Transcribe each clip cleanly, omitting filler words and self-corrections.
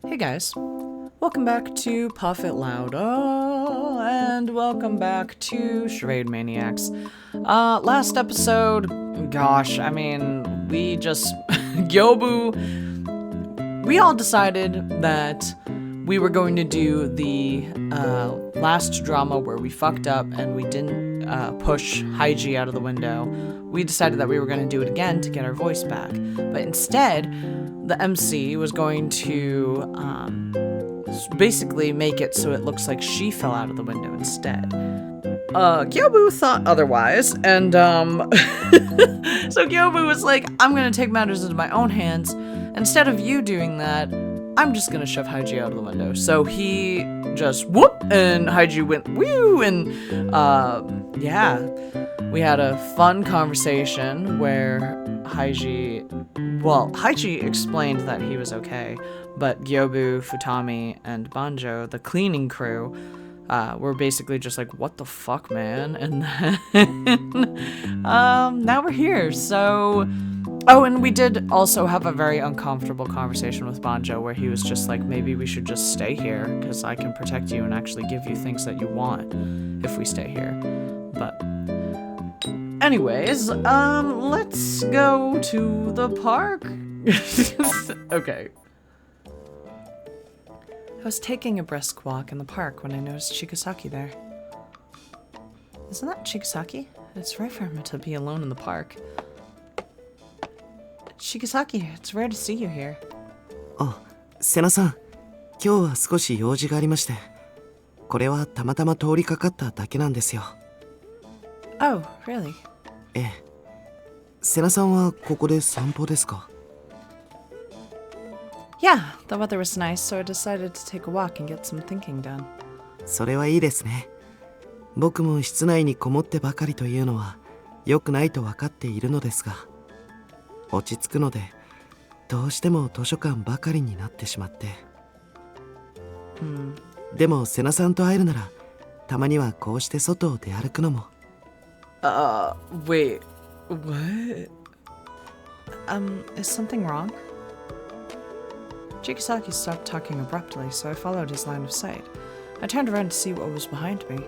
Hey guys, welcome back to Puff It Louder, and welcome back to Charade Maniacs. Last episode, gosh, I mean, we just, Gyobu, we all decided that we were going to do the last drama where we fucked up and we didn't push Haiji out of the window. We decided that we were going to do it again to get our voice back. But instead, the MC was going to basically make it so it looks like she fell out of the window instead. Gyobu thought otherwise, and so Gyobu was like, I'm going to take matters into my own hands. Instead of you doing that, I'm just gonna shove Haiji out of the window. So he just whoop, and Haiji went woo, and yeah, we had a fun conversation where Haiji explained that he was okay, but Gyobu, Futami, and Banjo, the cleaning crew, were basically just like, what the fuck, man? And then now we're here, so... Oh, and we did also have a very uncomfortable conversation with Banjo where he was just like, maybe we should just stay here because I can protect you and actually give you things that you want if we stay here. But anyways, let's go to the park. Okay. I was taking a brisk walk in the park when I noticed Chigasaki there. Isn't that Chigasaki? It's rare for him to be alone in the park. Chigasaki, it's rare to see you here. あ、セナさん、今日は少し用事がありまして、これはたまたま通りかかっただけなんですよ。Oh, really? ええ。セナさんはここで散歩ですか? Yeah, the weather was nice, so I decided to take a walk and get some thinking done. それはいいですね。僕も室内にこもってばかりというのは良くないと分かっているのですが。落ち着くのでどうしても図書館ばかりになってしまって、でもセナさんと会えるならたまにはこうして外を出歩くのも。Wait, what? Is something wrong? Chigasaki stopped talking abruptly, so I followed his line of sight. I turned around to see what was behind me.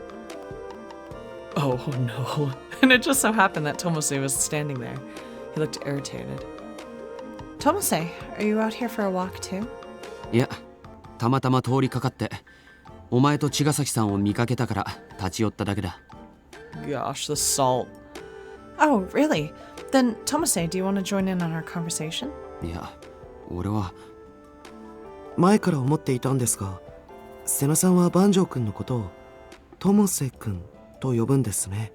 Oh no. And it just so happened that Tomose was standing there. He looked irritated. Tomose, are you out here for a walk too? いや、たまたま通りかかって、お前と茅ヶ崎さんを見かけたから立ち寄っただけだ。Gosh, the salt. Oh, really? Then, Tomose, do you want to join in on our conversation? いや、俺は。前から思っていたんですが、セナさんはバンジョー君のことをトモセ君と呼ぶんですね。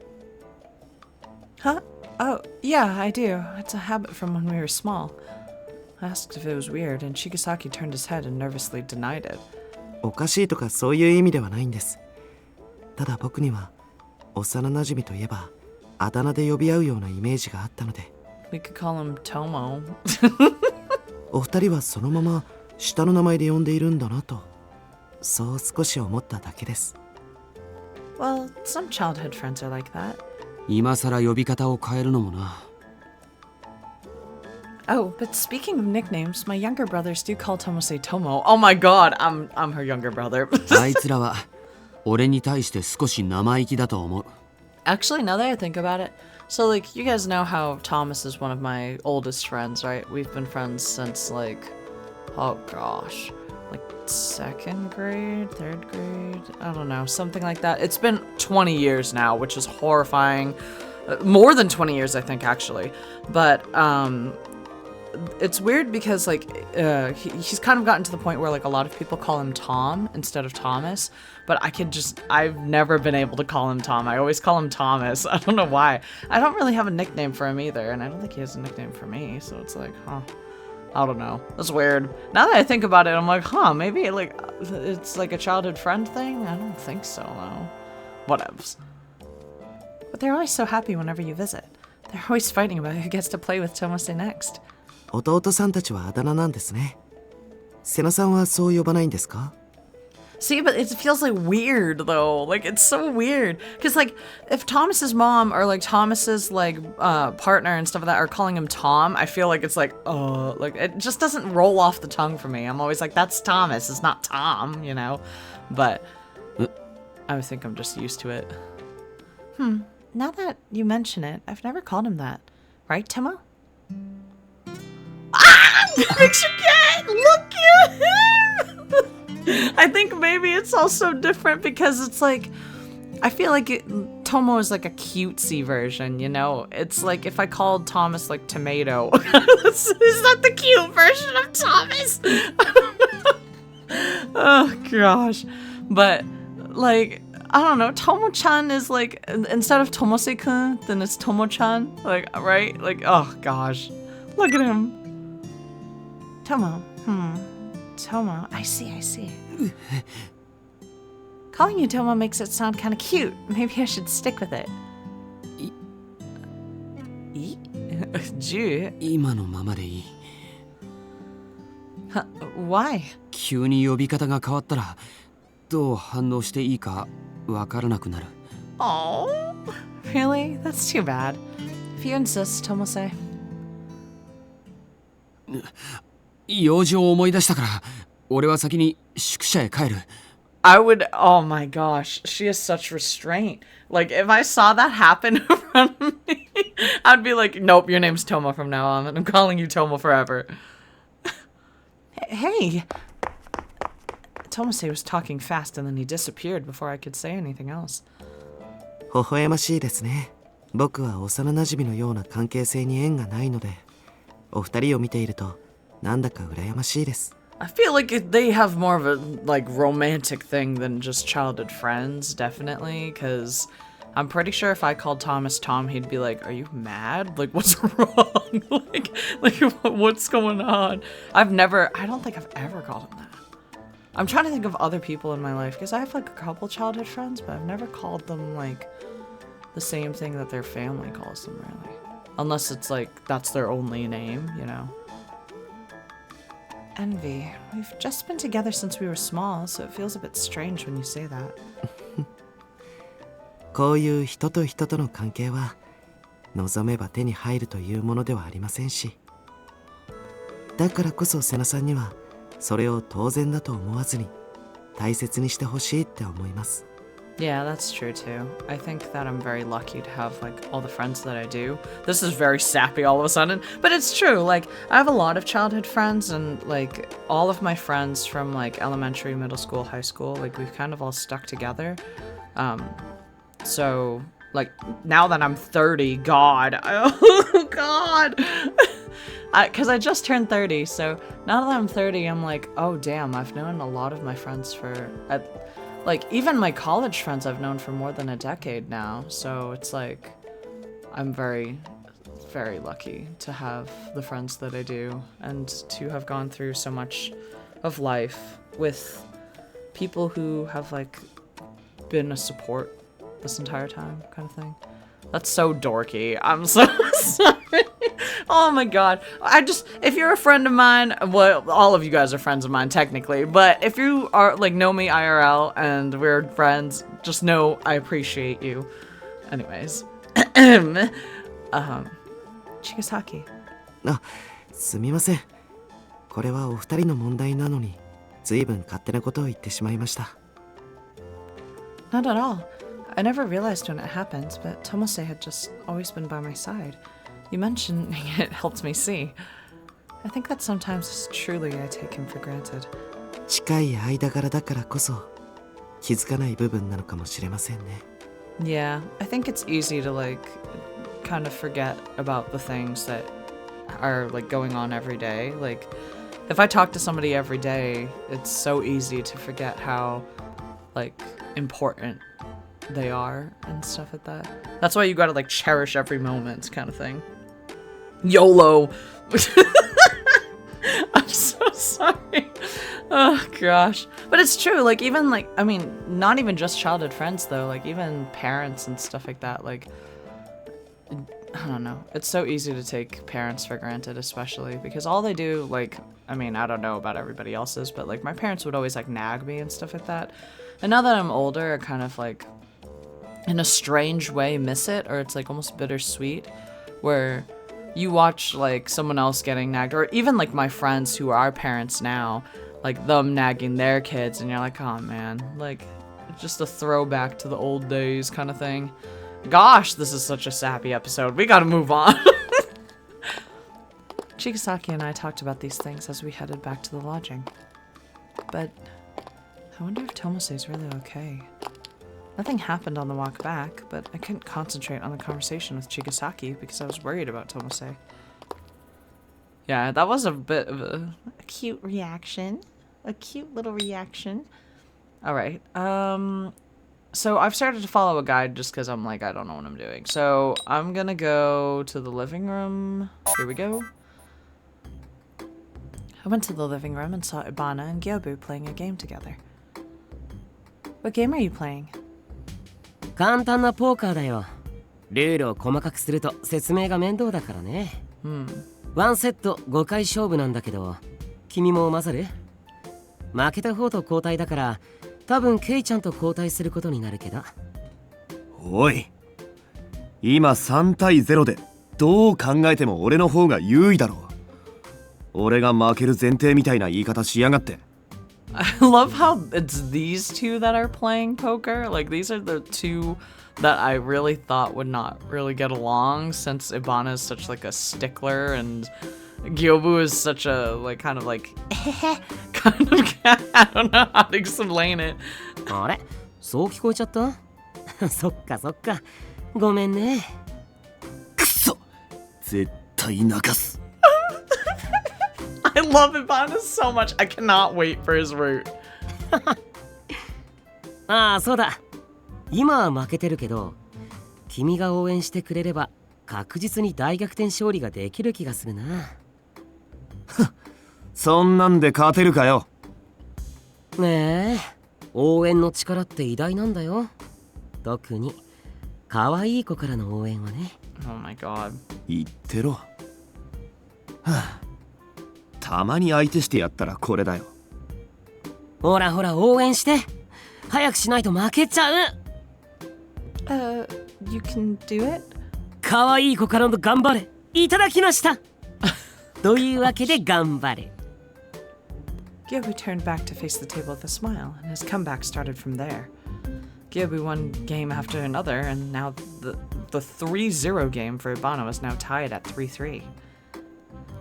Huh? Oh, yeah, I do. It's a habit from when we were small. I asked if it was weird, and Chigasaki turned his head and nervously denied it. おかしいとかそういう意味ではないんです。ただ僕には幼馴染といえばあだ名で呼び合うようなイメージがあったので。We could call him Tomo. お二人はそのまま下の名前で呼んでいるんだなと、そう少し思っただけです。Well, some childhood friends are like that. 今さら呼び方を変えるのもな。Oh, but speaking of nicknames, my younger brothers do call Tomose Tomo. Oh my god, I'm her younger brother. あいつらは俺に対して少し生意気だと思う。Actually, now that I think about it, so like you guys know how Thomas is one of my oldest friends, right? We've been friends since like, oh gosh, like second grade, third grade, I don't know, something like that. It's been 20 years now, which is horrifying. More than 20 years, I think, actually. But it's weird because like he's kind of gotten to the point where like a lot of people call him Tom instead of Thomas, but I've never been able to call him Tom. I always call him Thomas. I don't know why. I don't really have a nickname for him either, and I don't think he has a nickname for me, so it's like, huh, I don't know. That's weird. Now that I think about it, I'm like, huh, maybe like it's like a childhood friend thing? I don't think so, though. Whatevs. But they're always so happy whenever you visit. They're always fighting about who gets to play with Tomose next. 弟さんたちはあだ名なんですね。セナさんはそう呼ばないんですか? See, but it feels like weird though. Like it's so weird because like if Thomas's mom or like Thomas's like partner and stuff like that are calling him Tom, I feel like it's like it just doesn't roll off the tongue for me. I'm always like, that's Thomas, it's not Tom, you know. But I think I'm just used to it. Now that you mention it, I've never called him that, right, Timo? Ah! Makes you get look at him. I think maybe it's also different because it's like, I feel like Tomo is like a cutesy version, you know? It's like if I called Thomas like Tomato, is that the cute version of Thomas? Oh gosh. But like, I don't know, Tomo-chan is like, instead of Tomose-kun, then it's Tomo-chan, like, right? Like, oh gosh. Look at him. Tomo, Tomo, I see. Calling you Tomo makes it sound kind of cute. Maybe I should stick with it. Ju? 今のままでいい。 Why? 急に呼び方が変わったらどう反応していいかわからなくなる。 Oh, really? That's too bad. If you insist, Tomose. 用事を思い出したから俺は先に宿舎へ帰る。 I would, oh my gosh, she has such restraint. Like, if I saw that happen in front of me, I'd be like, nope, your name's Tomo from now on, and I'm calling you Tomo forever. Hey! Tomose was talking fast, and then he disappeared before I could say anything else. 微笑ましいですね。僕は幼馴染のような関係性に縁がないので、お二人を見ているとなんだか羨ましいです。 I feel like they have more of a, like, romantic thing than just childhood friends, definitely, because I'm pretty sure if I called Thomas Tom, he'd be like, are you mad? Like, what's wrong? like, what's going on? I don't think I've ever called him that. I'm trying to think of other people in my life, because I have, like, a couple childhood friends, but I've never called them, like, the same thing that their family calls them, really. Unless it's, like, that's their only name, you know? Envy. We've just been together since we were small, so it feels a bit strange when you say that. こういう人と人との関係は望めば手に入るというものではありませんし、だからこそ瀬名さんにはそれを当然だと思わずに大切にしてほしいって思います。 Yeah, that's true too. I think that I'm very lucky to have like all the friends that I do. This is very sappy all of a sudden, but it's true. Like I have a lot of childhood friends and like all of my friends from like elementary, middle school, high school, like we've kind of all stuck together. So like now that I'm 30, God, oh God. Because I just turned 30, so now that I'm 30, I'm like, oh damn, I've known a lot of my friends for, like, even my college friends I've known for more than a decade now, so it's like, I'm very, very lucky to have the friends that I do, and to have gone through so much of life with people who have, like, been a support this entire time, kind of thing. That's so dorky. I'm so sorry. Oh my god. If you're a friend of mine, well, all of you guys are friends of mine technically, but if you are, like, know me IRL and we're friends, just know I appreciate you. Anyways. Chigasaki. あ、すみません。これはお二人の問題なのに、随分勝手なことを言ってしまいました。 Not at all. I never realized when it happened, but Tomose had just always been by my side. You mentioning it helped me see. I think that sometimes truly I take him for granted. 近い間柄だからこそ気づかない部分なのかもしれませんね。 Yeah, I think it's easy to like kind of forget about the things that are like going on every day. Like if I talk to somebody every day, it's so easy to forget how like important they are and stuff like that. That's why you gotta like cherish every moment kind of thing. YOLO. I'm so sorry. Oh gosh. But it's true, like even like, I mean, not even just childhood friends though, like even parents and stuff like that, like I don't know. It's so easy to take parents for granted, especially because all they do, like, I mean, I don't know about everybody else's, but like my parents would always like nag me and stuff like that. And now that I'm older, I kind of like, in a strange way, miss it, or it's like almost bittersweet, where you watch like someone else getting nagged, or even like my friends who are parents now, like them nagging their kids, and you're like, oh man, like just a throwback to the old days kind of thing. Gosh, this is such a sappy episode. We gotta move on. Chigasaki and I talked about these things as we headed back to the lodging. But I wonder if Tomose's really okay. Nothing happened on the walk back, but I couldn't concentrate on the conversation with Chigasaki because I was worried about Tomose. Yeah, that was a bit of a cute reaction. A cute little reaction. Alright, so I've started to follow a guide just because I'm like, I don't know what I'm doing. So I'm gonna go to the living room. Here we go. I went to the living room and saw Ibana and Gyobu playing a game together. What game are you playing? 簡単なポーカーだよ。ルールを細かくすると説明が面倒だからね。ワンセット5回勝負なんだけど、君も混ざる？負けた方と交代だから、多分ケイちゃんと交代することになるけど。おい、今3対0でどう考えても俺の方が優位だろう。俺が負ける前提みたいな言い方しやがって。I love how it's these two that are playing poker. Like, these are the two that I really thought would not really get along, since Ibana is such like a stickler and Gyobu is such a like kind of like kind of cat. I don't know how to explain it. あれ？そう聞こえちゃった？そっかそっか。ごめんね。くそ！絶対泣かす。I love Ibana so much. I cannot wait for his route. ああ、そうだ。今は負けてるけど、君が応援してくれれば確実に大逆転勝利ができる気がするな。そんなんで勝てるかよ。ねえ、応援の力って偉大なんだよ。特に可愛い子からの応援はね。Oh my god. 言ってろ。はあ、たまに相手してやったらこれだよ。ほらほら応援して。早くしないと負けちゃう。You can do it? 可愛い子からの頑張れ。いただきました。というわけで頑張れ。Gyobu turned back to face the table with a smile, and his comeback started from there. Gyobu won game after another, and now the 3-0 game for Ibana was now tied at 3-3.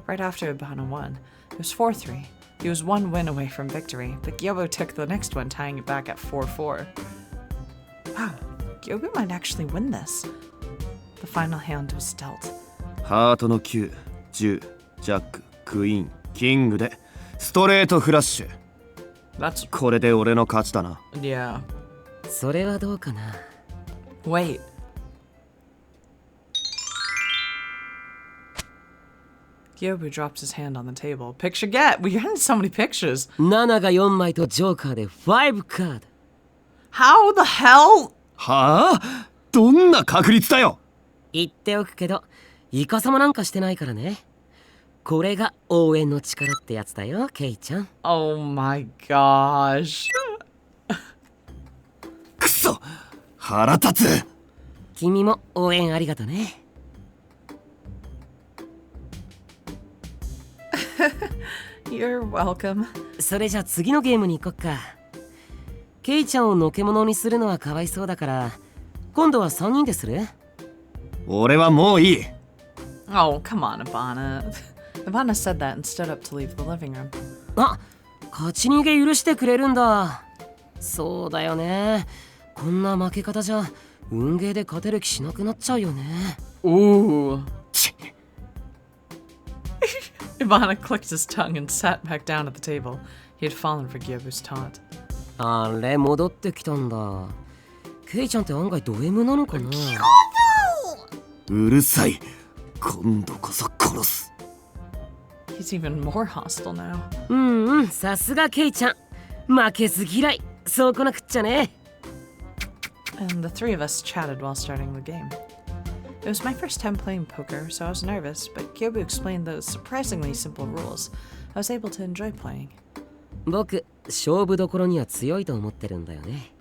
Right after Ibana won, it was 4-3. He was one win away from victory, but Gyobu took the next one, tying it back at 4-4. Wow, Gyobu might actually win this. The final hand was dealt. ハートの9、10、ジャック、クイーン、キングでストレートフラッシュ。That's これで俺の勝ちだな。yeah. それはどうかな。Wait. Gyobu drops his hand on the table. Picture get! We're getting so many pictures. 7が4枚とジョーカーで5カード。How the hell? はあ？どんな確率だよ。言っておくけど、イカサマなんかしてないからね。これが応援の力ってやつだよ、ケイちゃん。Oh my gosh. くそ！腹立つ。君も応援ありがとね。You're welcome. それじゃ次のゲームに行こっか。ケイちゃんをのけ者にするのはかわいそうだから、今度は3人でする？俺はもういい。Oh, come on, Ibana. Ibana said that and stood up to leave the living room. あ、勝ち逃げ許してくれるんだ。そうだよね。こんな負け方じゃ運ゲーで勝てる気しなくなっちゃうよね。Ooh. Ibana clicked his tongue and sat back down at the table. He had fallen for Gyobu's taunt. あれ戻ってきたんだ。ケイちゃんって案外ド M なのかな。うるさい。今度こそ殺す。He's even more hostile now. うん、さすがケイちゃん。負けず嫌い。そうこなくっちゃね。And the three of us chatted while starting the game. It was my first time playing poker, so I was nervous, but Gyobu explained the surprisingly simple rules. I was able to enjoy playing. 僕、勝負どころには強いと思ってるんだよね。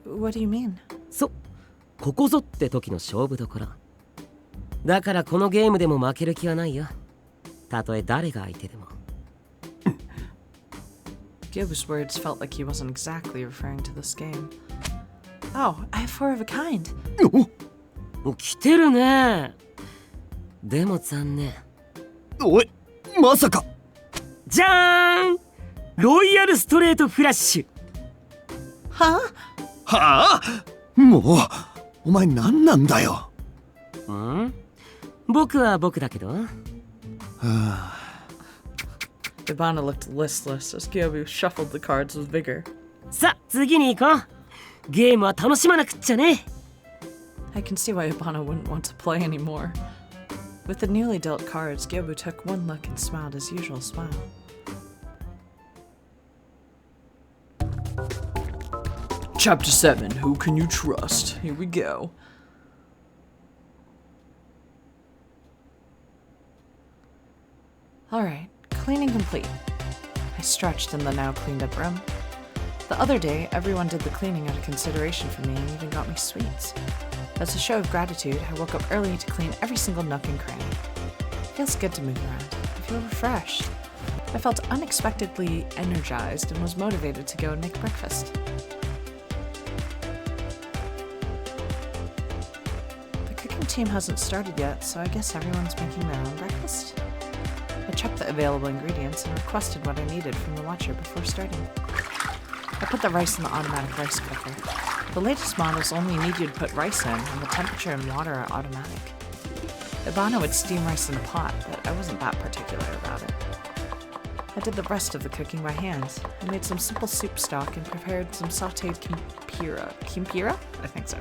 What do you mean? そう、ここぞって時の勝負どころ。だからこのゲームでも負ける気はないよ。たとえ誰が相手でも。Gyobu's words felt like he wasn't exactly referring to this game. Oh, I have 4 of a kind. 来てるね。でも残念。おい、まさか。じゃーん、ロイヤルストレートフラッシュ。はあもうお前何なんだよ。僕は僕だけど。Ibana looked listless as Gyobu shuffled the cards with vigor. さあ次に行こう。ゲームは楽しまなくっちゃね。I can see why Ibana wouldn't want to play anymore. With the newly dealt cards, Gyobu took one look and smiled his usual smile. Chapter 7, Who Can You Trust? Here we go. Alright, cleaning complete. I stretched in the now cleaned up room. The other day, everyone did the cleaning out of consideration for me and even got me sweets. As a show of gratitude, I woke up early to clean every single nook and cranny. It feels good to move around. I feel refreshed. I felt unexpectedly energized and was motivated to go and make breakfast. The cooking team hasn't started yet, so I guess everyone's making their own breakfast. I checked the available ingredients and requested what I needed from the watcher before starting. I put the rice in the automatic rice cooker. The latest models only need you to put rice in, and the temperature and water are automatic. Ibana would steam rice in a pot, but I wasn't that particular about it. I did the rest of the cooking by hand. I made some simple soup stock and prepared some sauteed kimpira. Kimpira? I think so.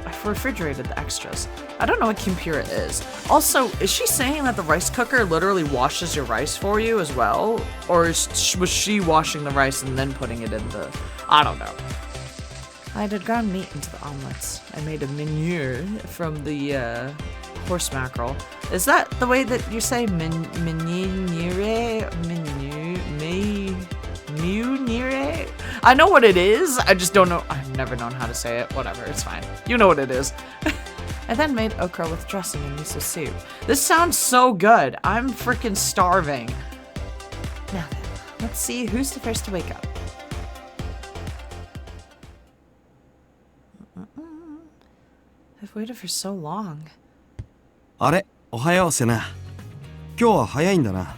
I refrigerated the extras. I don't know what kimpira is. Also, is she saying that the rice cooker literally washes your rice for you as well? Or was she washing the rice and then putting it in the... I don't know. I added ground meat into the omelets. I made a meunier from the horse mackerel. Is that the way that you say meuniere? Meuniere? I know what it is. I just don't know. I've never known how to say it. Whatever, it's fine. You know what it is. I then made okra with dressing and miso soup. This sounds so good. I'm freaking starving. Now then, let's see who's the first to wake up. I've waited for so long. あれ、おはようセナ。今日は早いんだな。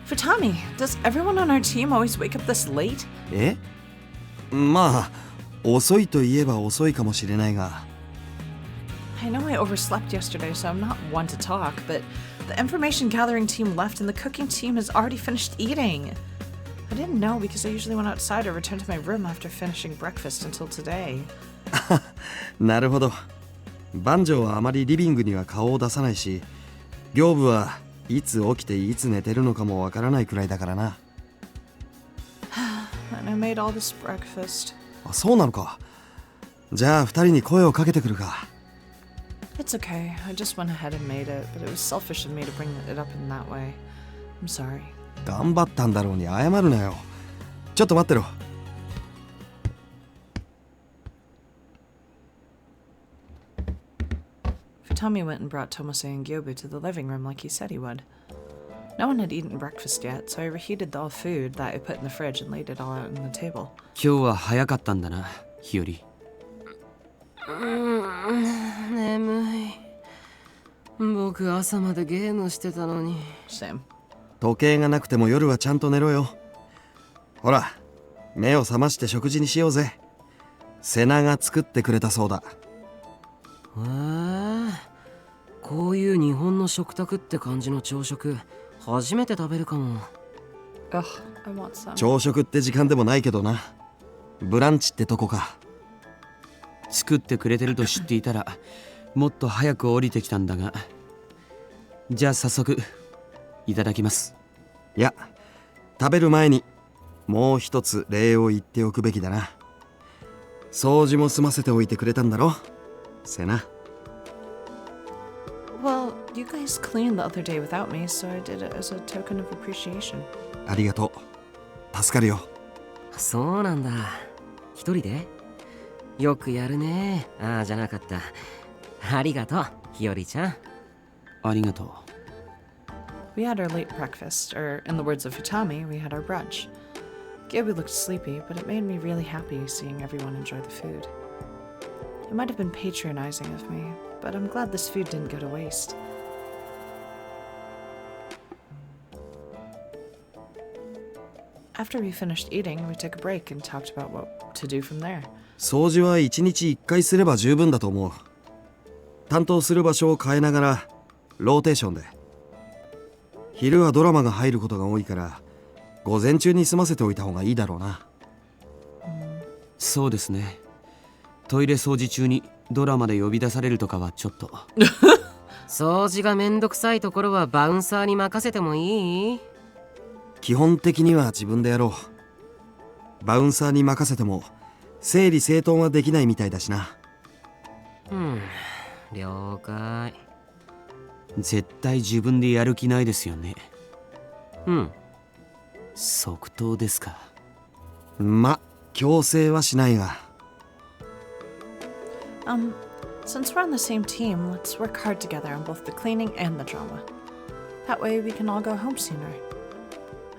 Futami, does everyone on our team always wake up this late? え？まあ、遅いと言えば遅いかもしれないが。I know I overslept yesterday, so I'm not one to talk, but the information gathering team left and the cooking team has already finished eating. I didn't know because I usually went outside or returned to my room after finishing breakfast until today. なるほど。番長はあまりリビングには顔を出さないし、業部はいつ起きていつ寝てるのかもわからないくらいだからな。And I made all this breakfast. あ、そうなのか。じゃあ二人に声をかけてくるか。It's okay. I just went ahead and made it, but it was selfish of me to bring it up in that way. I'm sorry. 頑張ったんだろうに謝るなよ。ちょっと待ってろ。Futami went and brought Tomase and Gyobu to the living room like he said he would. No one had eaten breakfast yet, so I reheated all food that I put in the fridge and laid it all out on the table. 今日は早かったんだな、日和。眠い。僕朝までゲームしてたのに。Same. 時計がなくても夜はちゃんと寝ろよ。ほら、目を覚まして食事にしようぜ。セナが作ってくれたそうだ。こういう日本の食卓って感じの朝食、初めて食べるかも。Ugh, I want some. 朝食って時間でもないけどな。ブランチってとこか。作ってくれてると知っていたらもっと早く降りてきたんだが。じゃあ早速いただきます。いや、食べる前にもう一つ礼を言っておくべきだな。掃除も済ませておいてくれたんだろ、セナ。you guys cleaned the other day without me, so I did it as a token of appreciation. ありがとう。助かるよ。そうなんだ。一人でよくやるね。ああ、じゃなかった。ありがとう、ひよりちゃん。ありがとう。We had our late breakfast, or in the words of Futami, we had our brunch. Gabby looked sleepy, but it made me really happy seeing everyone enjoy the food. It might have been patronizing of me, but I'm glad this food didn't go to waste. After we finished eating, we took a break and talked about what to do from there. 掃除は1日1回すれば十分だと思う。担当する場所を変えながらローテーションで。昼はドラマが入ることが多いから午前中に済ませておいた方がいいだろうな。そうですね。トイレ掃除中にドラマで呼び出されるとかはちょっと。掃除がめんどくさいところはバウンサーに任せてもいい？基本的には自分でやろう。バウンサーに任せても整理整頓はできないみたいだしな。了解。絶対自分でやる気ないですよね。うん即答ですか。ま、強制はしないが。Since we're on the same team, let's work hard together on both the cleaning and the drama. That way we can all go home sooner.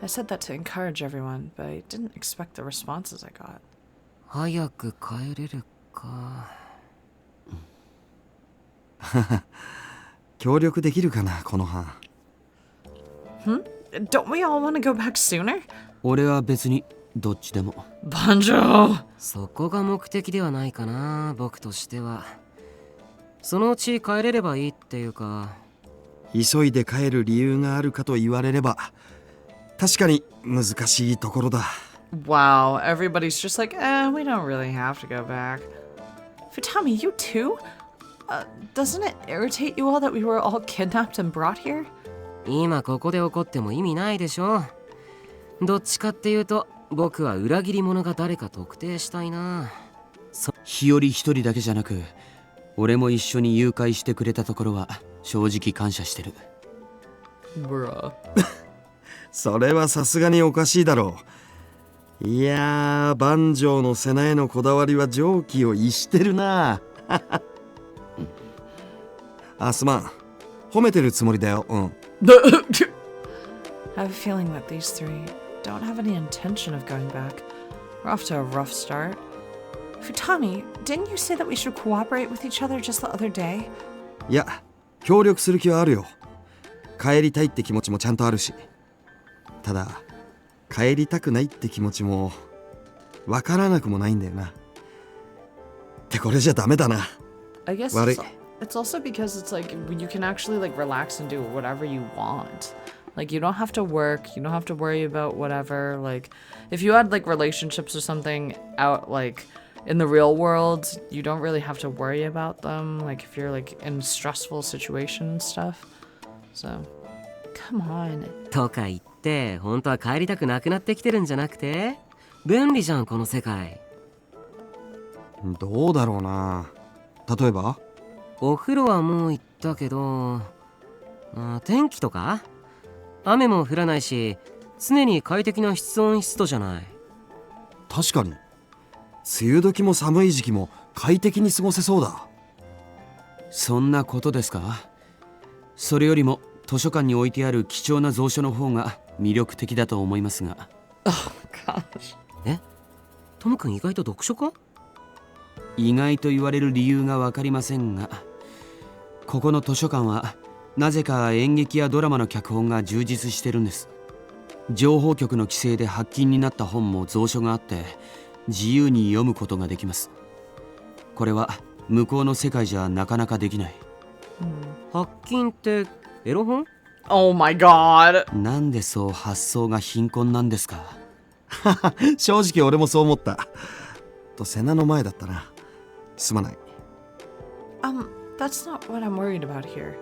I said that to encourage everyone, but I didn't expect the responses I got. 早く帰れるか。協力できるかな、この班。Don't we all want to go back sooner? 俺は別にどっちでも。Banjo! そこが目的ではないかな、僕としては。そのうち帰れればいいっていうか。急いで帰る理由があるかと言われれば確かに難しいところだ。 Wow, everybody's just like, we don't really have to go back. Futami, you too? Doesn't it irritate you all that we were all kidnapped and brought here? 今ここで怒っても意味ないでしょ。どっちかっていうと僕は裏切り者が誰か特定したいな。日和一人だけじゃなく俺も一緒に誘拐してくれたところは正直感謝してる。Bruh. それはさすがにおかしいだろう。いやー、万丈の瀬名へのこだわりは常軌を逸してるな。あ、すまん。褒めてるつもりだよ。I have a feeling that these three don't have any intention of going back. We're off to a rough start. Futami, didn't you say that we should cooperate with each other just the other day? いや、協力する気はあるよ。帰りたいって気持ちもちゃんとあるし。ただ、帰りたくないって気持ちもわからなくもないんだよな。ってこれじゃダメだな。I guess it's also because it's like you can actually like relax and do whatever you want. Like you don't have to work, you don't have to worry about whatever. Like if you had like relationships or something out like in the real world, you don't really have to worry about them. Like if you're like in stressful situation and stuff. So, come on. とか言って本当は帰りたくなくなってきてるんじゃなくて、便利じゃんこの世界。どうだろうな。例えばお風呂はもう行ったけど、天気とか雨も降らないし常に快適な室温湿度じゃない。確かに梅雨時も寒い時期も快適に過ごせそうだ。そんなことですか。それよりも図書館に置いてある貴重な蔵書の方が魅力的だと思いますが。Oh gosh. トム君意外と読書家？意外と言われる理由が分かりませんが、ここの図書館はなぜか演劇やドラマの脚本が充実してるんです。情報局の規制で発禁になった本も蔵書があって自由に読むことができます。これは向こうの世界じゃなかなかできない。発禁ってエロ本？ Oh my god. なんでそう発想が貧困なんですか。正直俺もそう思った。と瀬名の前だったな。すまない。That's not what I'm worried about here.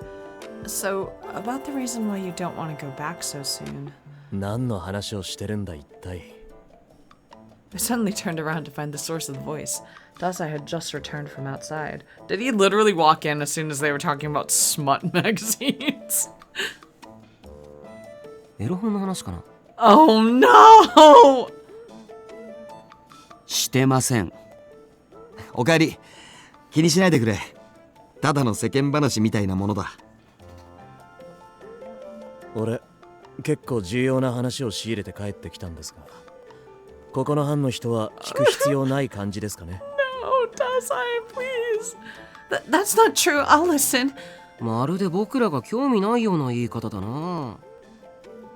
So, about the reason why you don't want to go back so soon. 何の話をしてるんだ一体。I suddenly turned around to find the source of the voice. Dazai had just returned from outside. Did he literally walk in as soon as they were talking about smut magazines? エロ本の話かな。 Oh no! してません。おかえり。気にしないでくれ。ただの世間話みたいなものだ。俺結構重要な話を仕入れて帰ってきたんですが、ここの班の人は聞く必要ない感じですかね。No, Dazai, please. That's not true. I'll listen. まるで僕らが興味ないような言い方だな。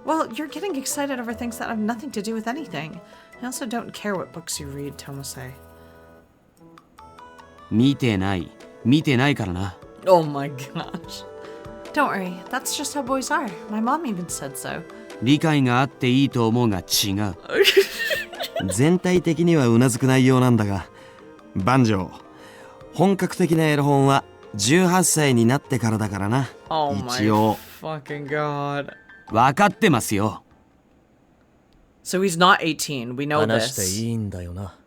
Well, you're getting excited over things that have nothing to do with anything. I also don't care what books you read, Tomose. 見てないからな。 Oh my gosh. Don't worry, that's just how boys are. My mom even said so. 理解があっていいと思うが違う。全体的にはうなずく内容なんだが、万丈、本格的なエロ本は18歳になってからだからな。Oh 一応。 my fucking god. 分かってますよ。 So he's not 18. We know 話して this. いいんだよな。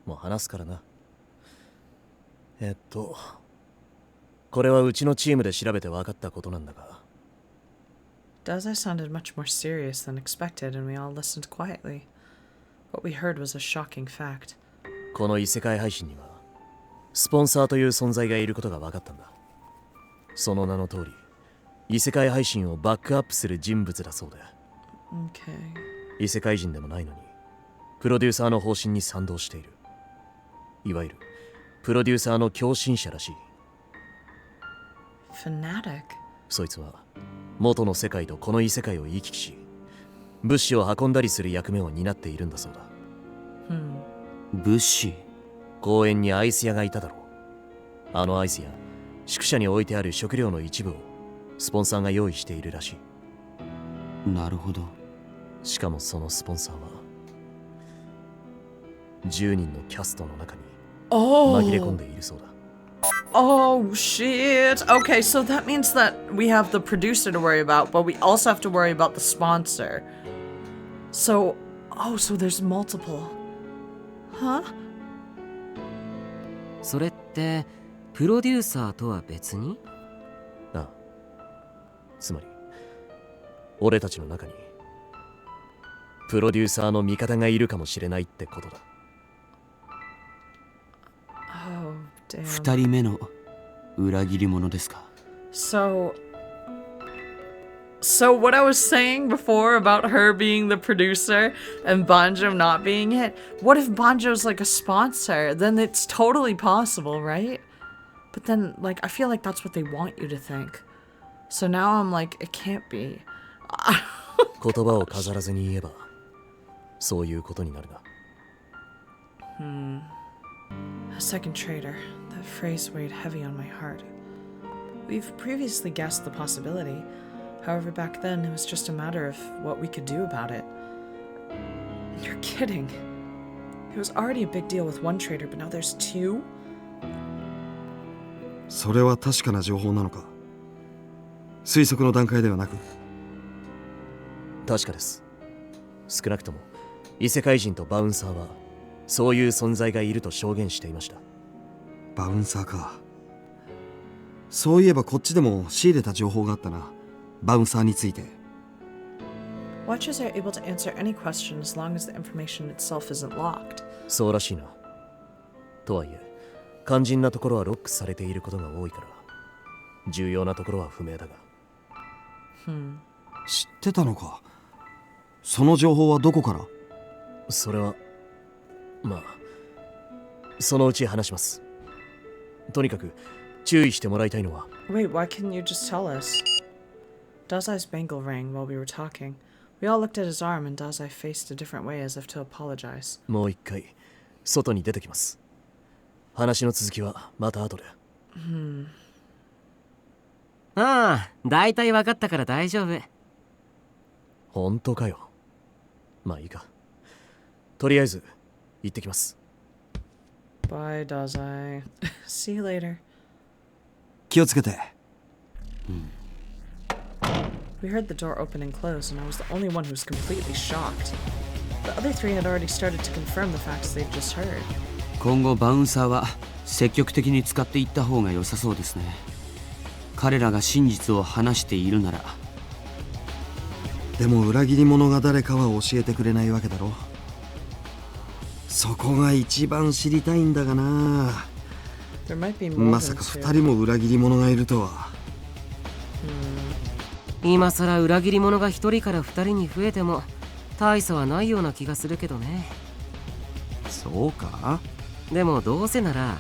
もう話すからな。これはうちのチームで調べて分かったことなんだが。Dazai sounded much more serious than expected, and we all listened quietly. What we heard was a shocking fact. この異世界配信にはスポンサーという存在がいることが分かったんだ。その名の通り異世界配信をバックアップする人物だそうで、 Okay. 異世界人でもないのにプロデューサーの方針に賛同している。いわゆるプロデューサーの共振者らしい。 Fanatic? そいつは元の世界とこの異世界を行き来し、物資を運んだりする役目を担っているんだそうだ。物資。公園にアイス屋がいただろう。あのアイス屋、宿舎に置いてある食料の一部をスポンサーが用意しているらしい。なるほど。しかもそのスポンサーは10人のキャストの中に紛れ込んでいるそうだ。Oh shit. Okay, so that means that we have the producer to worry about, but we also have to worry about the sponsor. So, so there's multiple. Huh? それってプロデューサーとは別に？ああ、つまり俺たちの中にプロデューサーの味方がいるかもしれないってことだ。Oh, damn. 二人目の裏切り者ですか。 So what I was saying before about her being the producer and Banjo not being it, what if Banjo's like a sponsor? Then it's totally possible, right? But then, like, I feel like that's what they want you to think. So now I'm like, it can't be. 言葉を飾らずに言えばそういうことになるな。 A second traitor. That phrase weighed heavy on my heart. We've previously guessed the possibility. However, back then, it was just a matter of what we could do about it. You're kidding. It was already a big deal with one traitor, but now there's two? それは確かな情報なのか。推測の段階ではなく。確かです。少なくとも異世界人とバウンサーはそういう存在がいると証言していました。バウンサーか。そういえばこっちでも仕入れた情報があったな。バウンサーについて。 Watchers are able to answer any question as long as the information itself isn't locked. そうらしいな。とはいえ肝心なところはロックされていることが多いから重要なところは不明だが。知ってたのか。その情報はどこから？それはまあそのうち話します。とにかく注意してもらいたいのは。 Wait, why couldn't you just tell us? Dazai's bangle rang while we were talking. We all looked at his arm and Dazai faced a different way as if to apologize. もう一回外に出てきます。話の続きはまた後で。ああ、だいたい分かったから大丈夫。本当かよ。まあいいか。とりあえず行ってきます。 Bye, Dazai. See you later. 気をつけて。We heard the door open and close, and I was the only one who was completely shocked. The other three had already started to confirm the facts they'd just heard. 今後バウンサーは積極的に使っていった方が良さそうですね。彼らが真実を話しているなら。でも裏切り者が誰かは教えてくれないわけだろ。そこが一番知りたいんだがな。 There might be more ま than さか two. 2人も裏切り者がいるとは。今さら裏切り者が1人から2人に増えても大差はないような気がするけどね。そうか？でもどうせなら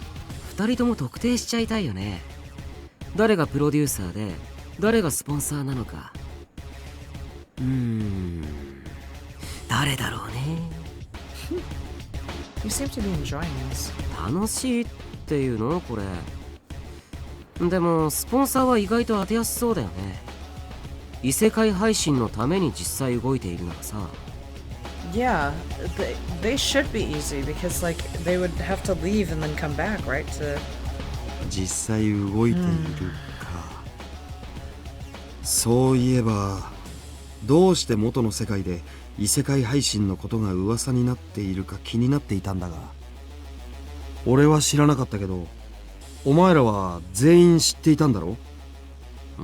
2人とも特定しちゃいたいよね。誰がプロデューサーで誰がスポンサーなのか。誰だろうね。You seem to be enjoying this. 楽しいっていうのこれ。でもスポンサーは意外と当てやすそうだよね。異世界配信のために実際動いているならさ。Yeah, they should be easy because like they would have to leave and then come back, right? To 実際動いているか。そういえばどうして元の世界で異世界配信のことが噂になっているか気になっていたんだが、俺は知らなかったけどお前らは全員知っていたんだろ？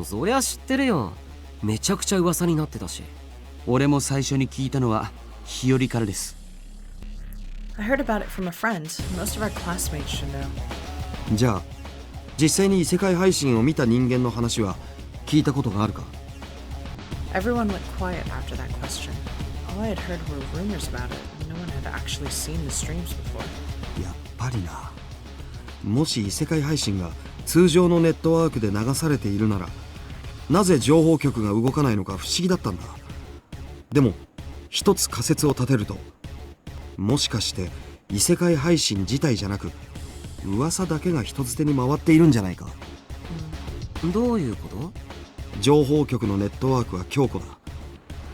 そりゃ知ってるよ。めちゃくちゃ噂になってたし。俺も最初に聞いたのは日和からです。 I heard about it from a friend. Most of our classmates should know. じゃあ実際に異世界配信を見た人間の話は聞いたことがあるか？ Everyone went quiet after that question. All I had heard were rumors about it, and no one had actually seen the streams before. やっぱりな。もし異世界配信が通常のネットワークで流されているならなぜ情報局が動かないのか不思議だったんだ。でも一つ仮説を立てると、もしかして異世界配信自体じゃなく噂だけが人づてに回っているんじゃないか。どういうこと？情報局のネットワークは強固だ。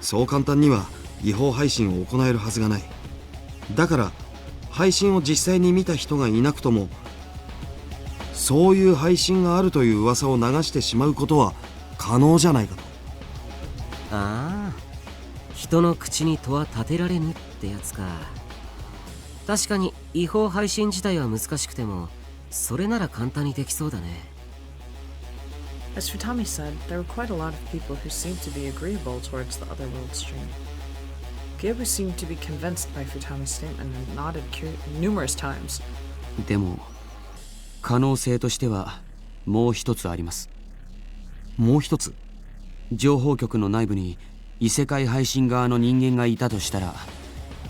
そう簡単には違法配信を行えるはずがない。だから配信を実際に見た人がいなくともそういう配信があるという噂を流してしまうことは可能じゃないかと。ああ、人の口に戸は立てられぬってやつか。確かに違法配信自体は難しくてもそれなら簡単にできそうだね。As Futami said, there were quite a lot of people who seemed to be agreeable towards the Otherworld stream. Gyobu seemed to be convinced by Futami's statement and nodded numerous times. でも可能性としてはもう一つあります。もう一つ？情報局の内部に異世界配信側の人間がいたとしたら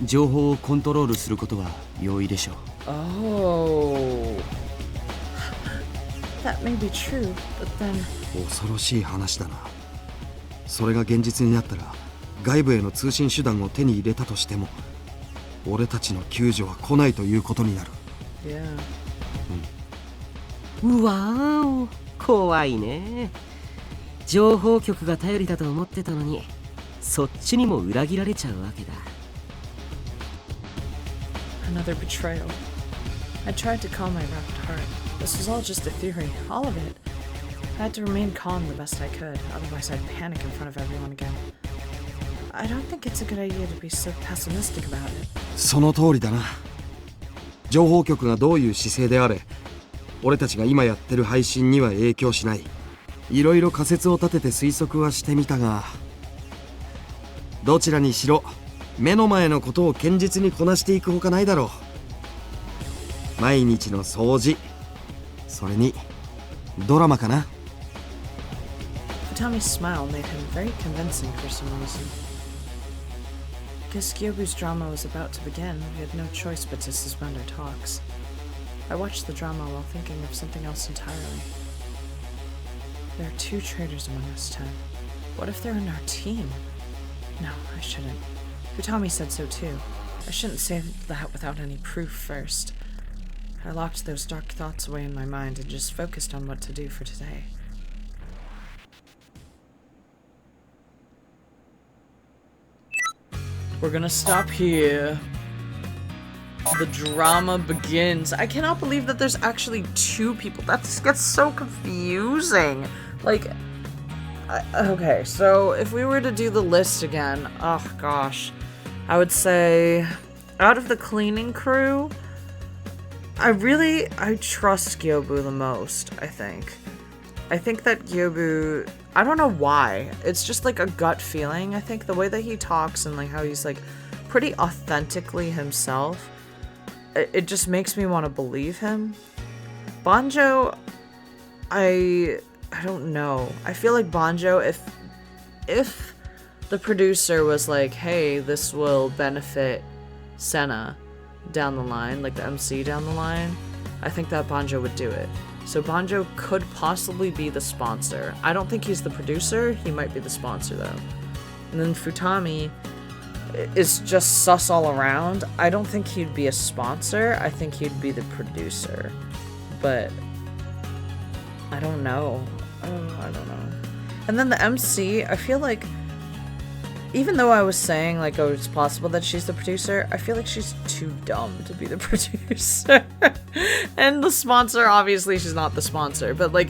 情報をコントロールすることは容易でしょう。Oh. That may be true, but then... 恐ろしい話だな。それが現実になったら外部への通信手段を手に入れたとしても俺たちの救助は来ないということになる。 Yeah. うわーお、怖いね。情報局が頼りだと思ってたのにそっちにも裏切られちゃうわけだ。 Another betrayal. I tried to calm my wrapped heart. This was all just a theory, all of it. I had to remain calm the best I could, otherwise I'd panic in front of everyone again. I don't think it's a good idea to be so pessimistic about it. その通りだな。情報局がどういう姿勢であれ俺たちが今やってる配信には影響しない。いろいろ仮説を立てて推測はしてみたが、どちらにしろ目の前のことを堅実にこなしていくほかないだろう。毎日の掃除、それにドラマかな。 Futami's smile made him very convincing for some reason. Because Gyobu's drama was about to begin, we had no choice but to suspend our talks. I watched the drama while thinking of something else entirely. There are two traitors among us 10. What if they're in our team? No, I shouldn't. Futami said so too. I shouldn't say that without any proof first. I locked those dark thoughts away in my mind and just focused on what to do for today. We're gonna stop here. The drama begins. I cannot believe that there's actually two people. That just gets so confusing. Like, okay, so if we were to do the list again, oh gosh. I would say out of the cleaning crew, I trust Gyobu the most, I think. I think that Gyobu, I don't know why. It's just like a gut feeling. I think the way that he talks and like how he's like pretty authentically himself, it just makes me want to believe him. Banjo, I don't know. I feel like Banjo, if the producer was like, hey, this will benefit Senna down the line, like the MC down the line, I think that Banjo would do it. So Banjo could possibly be the sponsor. I don't think he's the producer. He might be the sponsor though. And then Futami is just sus all around. I don't think he'd be a sponsor. I think he'd be the producer. But I don't know. I don't know. And then the MC, I feel like, even though I was saying like, oh, it's possible that she's the producer, I feel like she's too dumb to be the producer. And the sponsor, obviously she's not the sponsor, but like,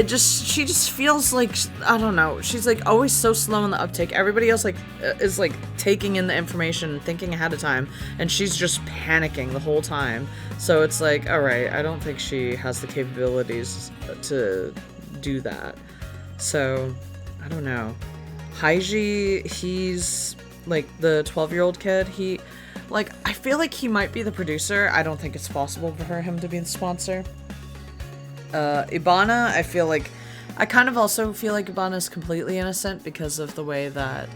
she just feels like, I don't know, she's like always so slow in the uptake. Everybody else like is like taking in the information and thinking ahead of time, and she's just panicking the whole time. So it's like, all right, I don't think she has the capabilities to do that. So I don't know. Haiji, he's like the 12-year-old kid. He, like, I feel like he might be the producer. I don't think it's possible for him to be the sponsor. Ibana, I kind of also feel like Ibana is completely innocent because of the way that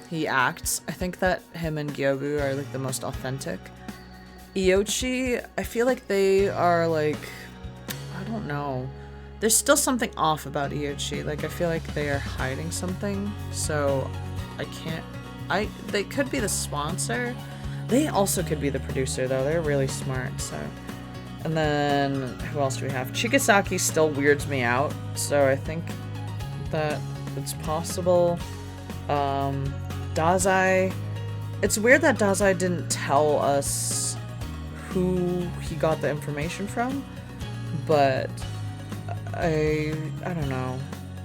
he acts. I think that him and Gyobu are like the most authentic. Iochi, I feel like they are like, I don't know. There's still something off about Iochi. Like, I feel like they are hiding something, so they could be the sponsor. They also could be the producer, though. They're really smart, so. And then, who else do we have? Chigasaki still weirds me out, so I think that it's possible. Dazai. It's weird that Dazai didn't tell us who he got the information from, but I don't know.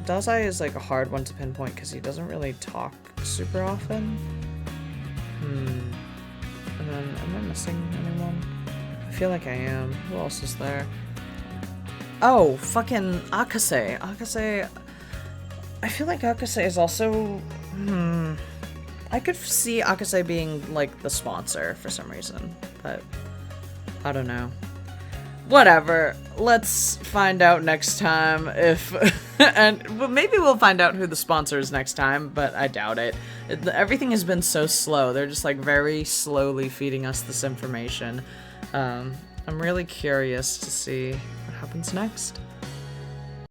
Dazai is like a hard one to pinpoint because he doesn't really talk super often. And then, am I missing anyone? I feel like I am. Who else is there? Oh, fucking Akase. Akase. I feel like Akase is also. I could see Akase being like the sponsor for some reason, but I don't know. Whatever. Let's find out next time if, and maybe we'll find out who the sponsor is next time, but I doubt it. Everything has been so slow. They're just like very slowly feeding us this information. I'm really curious to see what happens next.